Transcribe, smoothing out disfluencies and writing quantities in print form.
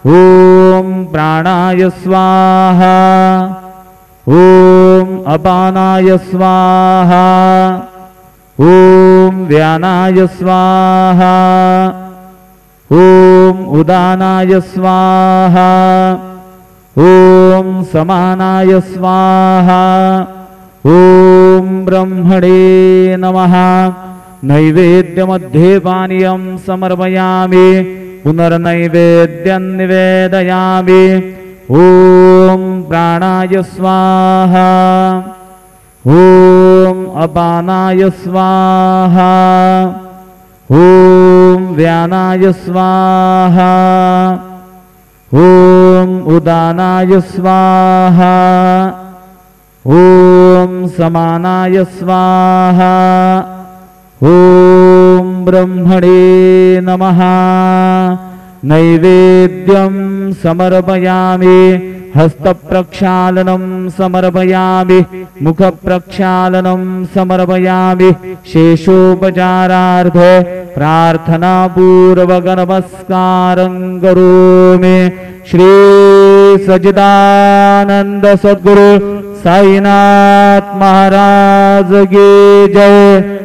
ॐ प्राणाय स्वाहा ॐ अपानाय स्वाहा ॐ व्यानाय स्वाहा ॐ उदानाय स्वाहा ॐ समानाय स्वाहा ॐ ब्रह्मणे नमः। नैवेद्यमध्ये पानीयं समर्पयामि पुनर्नैवेद्यं निवेदयामि। ॐ प्राणाय स्वाहा ॐ अपानाय स्वाहा ॐ व्यानाय स्वाहा ॐ उदानाय स्वाहा ॐ समानाय स्वाहा ॐ ब्रह्मणे नमः। नैवेद्यं समर्पयामि हस्तप्रक्षालनं समर्पयामि मुखप्रक्षालनं समर्पयामि। शेषोपचारार्थे प्रार्थनापूर्वक नमस्कारं करोमि। श्री सच्चिदानंद सद्गुरु साईनाथ महाराज की जय।